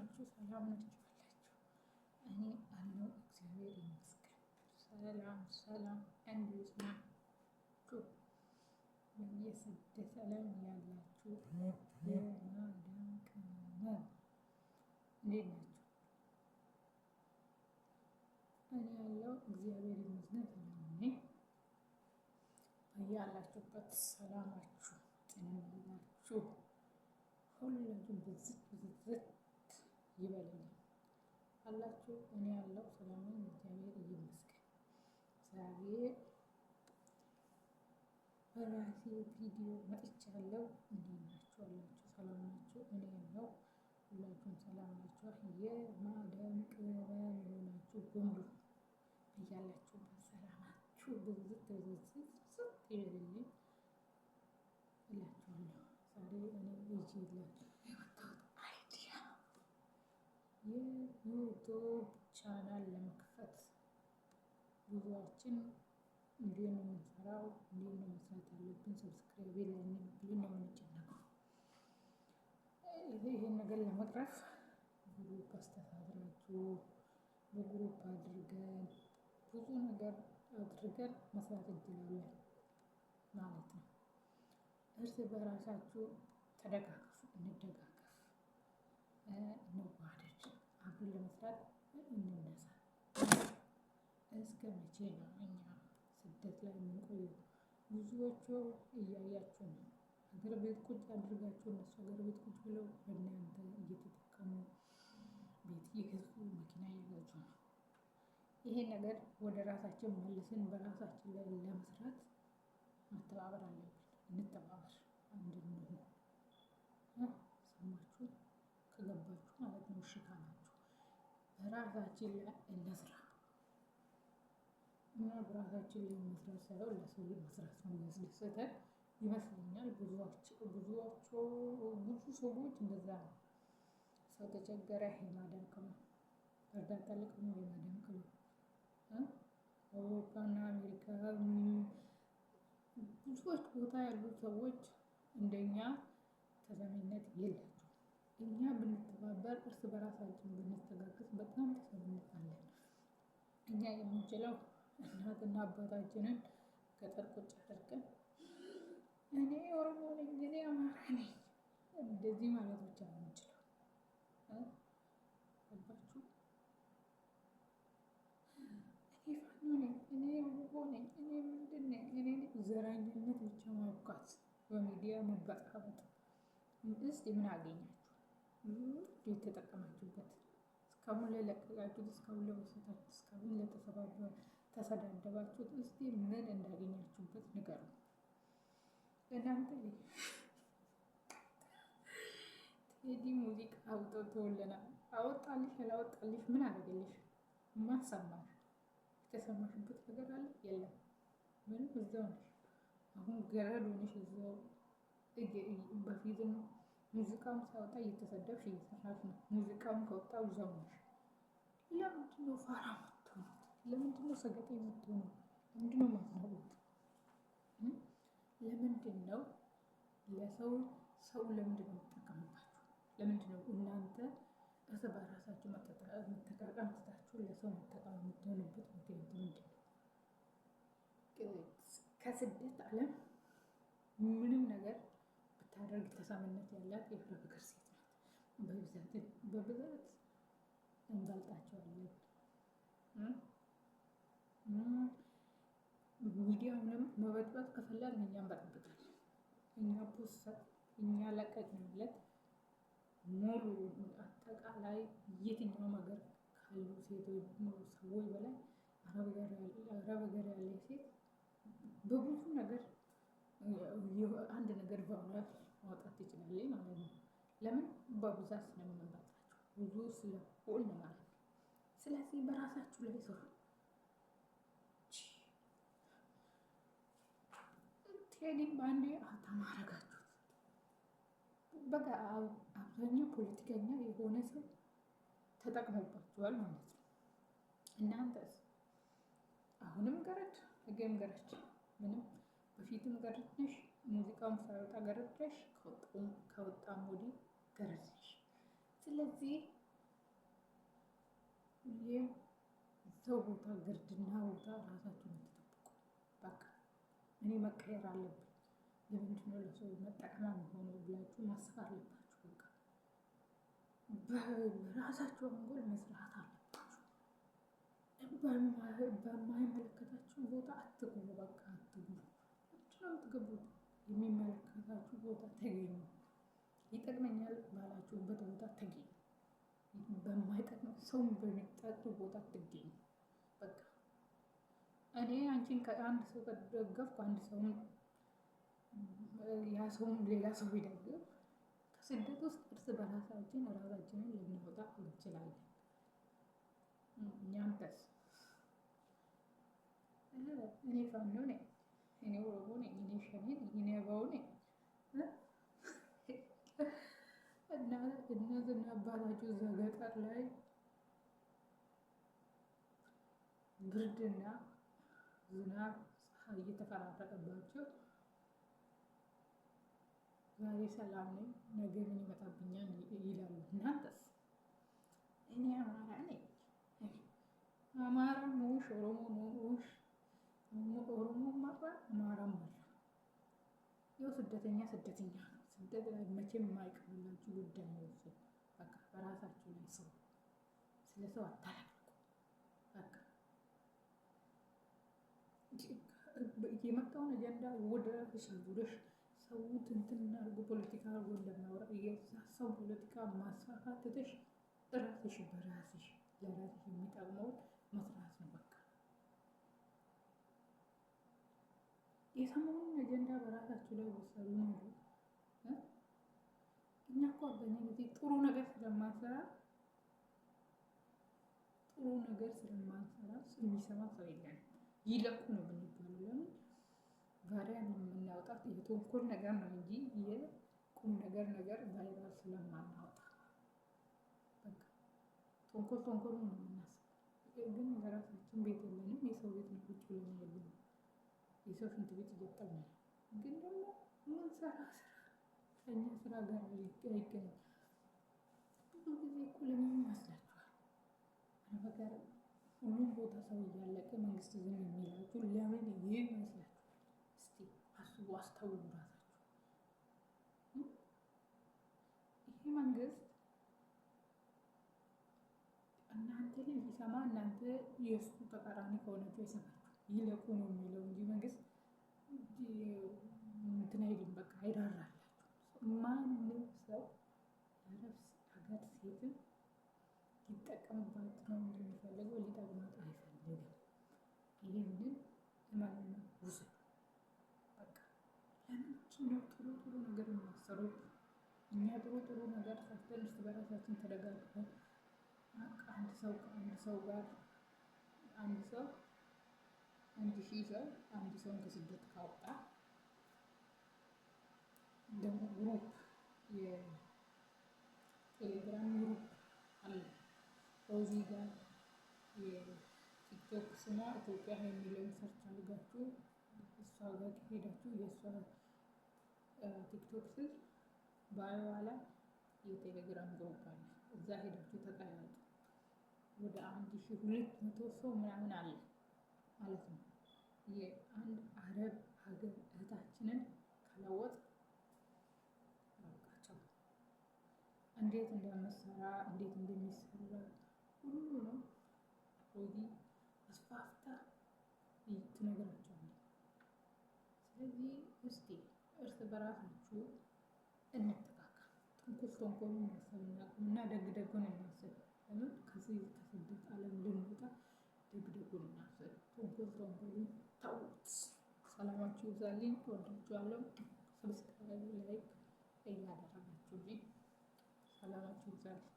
ናችሁ? ሰላም ናችሁ አላችሁ? እኔ አለው እግዚአብሔር ይመስገን። ሰላም እንዴት ናችሁ? በየስደት ዓለም ያላችሁ የማዳም ቅመም እንዴት ናችሁ? እኔ ያለው እግዚአብሔር ይመስገን ሰላም ነኝ። በያላችሁበት ሰላማችሁ ጤናችሁ ሁላችሁም ብዝት ይበልልኝ አላችሁ። እኔ ያለው ሰላም ነኝ፣ እግዚአብሔር ይመስገን። ዛሬ በራሴ ቪዲዮ መጥቻለሁ። እንዴት ናችሁ አላችሁ? ሰላም ናችሁ? እኔ ያለው ሁላችሁም ሰላም ናችሁ? የማዳም ቅመም የሆናችሁ በሙሉ እያላችሁበት ሰላማችሁ ብዝት ይበልልኝ እላችኋለሁ። ዛሬ እኔ ይዤላችሁ የመጣሁት አይዲያ የዩቱብ ቻናል ለመክፈት ብዙዎችን እንዴት ነው የምንሰራው፣ እንዴት ነው መስራት ያለብን፣ ሰብስክራይብ የለንም ብለን ነው የምንጨነቀው። ይሄን ነገር ለመቅረፍ ግሩፕ አስተዳድራችሁ በግሩፕ አድርገን ብዙ ነገር አድርገን መስራት እንችላለን ማለት ነው። እርስ በራሳችሁ ተደጋገፉ፣ እንደጋገፍ፣ እንዋደድ፣ አብረን ለመስራት እንነሳ። እስከ መቼ ነው እኛ ስደት ላይ የምንቆየው? ብዙዎቹ እያያችሁ ነው። ሀገር ቤት ቁጭ አድርጋችሁ እነሱ ሀገር ቤት ቁጭ ብለው በእናንተ እየተጠቀሙ ቤት እየገዙ መኪና እየገዙ ነው። ይሄን ነገር ወደ ራሳችን መልስን በራሳችን ላይ ለመስራት መተባበር አለብን። እንተባበር፣ አንድ እንሁን። ሰማችሁ? ከገባችሁ ማለት ነው። እሺ ካላችሁ በራሳችን ላይ እንስራ። እና በራሳችን ላይ መስራት ሳይሆን ለሰው መስራት ነው የሚያስደስተን ይመስለኛል። ብዙ ሰዎች እንደዛ ነው። ሰው ተቸገረ፣ የማዳም ቅመም እርዳታ ልቅሙ፣ የማዳም ቅመም። አውሮፓና አሜሪካ ብዙዎች ቦታ ያሉ ሰዎች እንደኛ ተሰሚነት የላቸውም። እኛ ብንተባበር፣ እርስ በራሳችን ብንተጋገዝ በጣም ተሰሚነት አለን። እኛ የምንችለው እናትና አባታችንን ገጠር ቁጭ አድርገን እኔ ኦሮሞ ነኝ፣ እኔ አማራ ነኝ እንደዚህ ማለት ብቻ ነው የምንችለው። ገባችሁ? እኔ ፋኖ ነኝ፣ እኔ ኦሮሞ ነኝ፣ እኔ ምንድን ነኝ፣ እኔ ዘረኝነት ብቻ ማውቃት፣ በሚዲያ መበጣበጥ። እስቲ ምን አገኛችሁ? የተጠቀማችሁበት እስካሁን ለለቀቃችሁት፣ እስካሁን ለወሰዳችሁት፣ እስካሁን ተሰዳደባችሁት፣ እስቲ ምን እንዳገኛችሁበት ንገሩ። እናንተ ቴዲ ሙዚቃ አውጥቶልናል። አወጣልሽ አላወጣልሽ ምን አደረገልሽ? ማን ሰማሽ? የተሰማሽበት ነገር አለ? የለም። ምንም እዛው ነሽ። አሁን ገረድ ሆነሽ እዛው። በፊትም ሙዚቃውን ሳወጣ እየተሰደብሽ እየሰራሽ ነው። ሙዚቃውን ከወጣ እዛው ነሽ። ለምንድን ነው ፋራ የምትሆኑት? ለምንድን ነው ሰገጤ የምትሆኑት? ለምንድን ነው የማትኖሩት? ለምንድን ነው ሰው ለምንድን ነው የምትጠቀምባችሁ? ለምንድን ነው እናንተ እርስ በራሳችሁ መጠቃቀም ትታችሁ ለሰው መጠቀም የምትሆኑበት ምክንያት ምንድን ነው? ከስደት ዓለም ምንም ነገር ብታደርግ ተሰሚነት ያላት የአረብ ሀገር ሴት ናት። በብዛት እንበልጣቸዋለን። ሚዲያውንም መበጥበጥ ከፈለግን እኛ እንበጠብጣለን። እኛ ፖስተር እኛ ለቀቅንለት ሙሉ አጠቃላይ የትኛውም ሀገር ካሉ ሴቶች ሰዎች በላይ አረብ ሀገር ያለ ሴት በብዙ ነገር አንድ ነገር በእውነት ማውጣት ትችላለች ማለት ነው። ለምን? በብዛት ስለምንበልጣቸው ብዙ ስለሆን ማለት ነው። ስለዚህ በራሳችሁ ላይ ሰሩ። ቴዲም በአንዴ ተማረጋችሁት። በቃ አብዛኛው ፖለቲከኛ የሆነ ሰው ተጠቅሞባችኋል ማለት ነው። እናንተስ አሁንም ገረድ፣ ነገም ገረድ፣ ምንም በፊትም ገረድ ነሽ። ሙዚቃውን ሳይወጣ ገረድ ነሽ፣ ከወጣም ወዲህ ገረድ ነሽ። ስለዚህ ይህም ሰው ቦታ ግርድና ቦታ ራሳችሁን ትጠብቁ። በቃ እኔ መቀየር አለብኝ፣ ለምንድን ነው ለሰው መጠቀሚያ የሚሆነው ብላችሁ ማሰብ አለባችሁ። በቃ በራሳችሁ አንጎል መስራት አለባችሁ። በማይመለከታችሁ ቦታ አትግቡ። በቃ አትግቡ። ምንድነው የምትገቡት? የሚመለከታችሁ ቦታ ተገኙ። ይጠቅመኛል ባላችሁበት ቦታ ተገኙ። በማይጠቅም ሰውን በሚጠቅም ቦታ ትገኙ። በቃ እኔ አንቺን ከአንድ ሰው ከደገፍኩ አንድ ሰውን ያ ሰውም ሌላ ሰው ቢደግፍ ከስደት ውስጥ እርስ በራሳችን ራሳችንን ልንወጣ እንችላለን። እኛንተስ? እኔ ፋኖ ነኝ፣ እኔ ኦሮሞ ነኝ፣ እኔ ሸኔ ነኝ፣ እኔ አባው ነኝ እና እነዚህን አባታችሁ እዛ ገጠር ላይ ብርድና ዝናብ ፀሐይ እየተፈራረቀባቸው ዛሬ ሰላም ነኝ ነገ ምን ይመጣብኛል ይላሉ። እናንተስ? እኔ አማራ ነኝ፣ አማራ ነውሽ፣ ኦሮሞ ነውሽ፣ ኦሮሞ መራ አማራ መራ። ያው ስደተኛ ስደተኛ ነው። ስደት ላይ መቼም የማይቀርላችሁ ጉዳይ ነው እሱ። በቃ በራሳችሁ ላይ ሰው ስለ ሰው አታላልቁ። በቃ የመጣውን አጀንዳ ወደ ራስሽ አዙረሽ ሰው እንትን አድርጎ ፖለቲካ አድርጎ እንደሚያወራ የዛ ሰው ፖለቲካ ማስፋፋት ትተሽ ራስሽ በራስሽ ለራስሽ የሚጠቅመውን መስራት ነው። በቃ የሰሞኑን አጀንዳ በራሳችሁ ላይ ወሰዱ ነው። እኛ እኮ አብዛኛው ጊዜ ጥሩ ነገር ስለማንሰራ የሚሰማ ሰው የለም። ይለቁ ነው ብንባለው ለምን ቫሪያን የምናወጣት የተንኮል ነገር ነው እንጂ የቁም ነገር ቫይራል ስለማናወጣ በቃ ተንኮል ነው የምናስበው። ግን ለራሳችን ቤት የለንም። የሰው ቤት ነው ቁጭ ብለን ያለነው። የሰው ሽንት ቤት እየጠብን ግን ደግሞ ምን ሰራ ከእኛ ስራ ጋር አይገናኝም። ብዙ ጊዜ እኮ ለምን ይመስላችኋል? ነገር ሁሉም ቦታ ሰው እያለቀ መንግስት ዝም የሚላችሁ ለምን ይመስላችኋል? እስቲ አስቡ፣ አስተውሉ ራሳችሁ። ይሄ መንግስት እናንተን ሊሰማ እናንተ የእሱ ተቃራኒ ከሆናችሁ አይሰማችሁ። ይለቁ ነው የሚለው እንጂ መንግስት እንትን አይልም። በቃ አይራራላችሁ። ማንም ሰው የአረብ ሀገር ሴትን ሊጠቀምባት ነው እንደሚፈልገው ሊጠቅማት አይፈልግም። ይህንን ለማንኛውም ውሰዱ። በቃ ለምንድን ነው ጥሩ ነገር የማሰሩት? እኛ ጥሩ ነገር ሰርተን እርስ በራሳችን ተደጋግፈን አንድ ሰው ጋር አንድ ሺህ ሰው አንድ ሰውን ከስደት ካወጣ ደግሞ ግሩፕ የቴሌግራም ግሩፕ አለ። ከዚህ ጋር የቲክቶክ ስሟ ኢትዮጵያ የሚለውን ሰርች አድርጋችሁ እሷ ጋር ሄዳችሁ የእሷ ቲክቶክ ስር ባዮዋ ላይ የቴሌግራም ግሩፕ አለ። እዛ ሄዳችሁ ተቀላቀሉ። ወደ 1200 ሰው ምናምን አለ ማለት ነው። የአንድ አረብ ሀገር እህታችንን ከለወጥ አውቃቸው እንዴት እንደምሰራ እንዴት እንደሚሰራ ሁሉንም ሮዚ አስፋፍታ ትነግራቸዋለች። ስለዚህ እስቲ እርስ በራሳችሁ እንተካካ። ተንኮሉን ማሰብ እና ደግደጉን እናስብ። ለምን ከዚህ ከስደት ዓለም ልንወጣ ደግደጉን እናስብ። ተንኮሉን ተውት። ሰላማችሁ ይብዛልኝ። እወዳችኋለሁ። ሰብስክራይብ ላይክ እያደረጋችሁልኝ ሰላማችሁ ይብዛልኝ።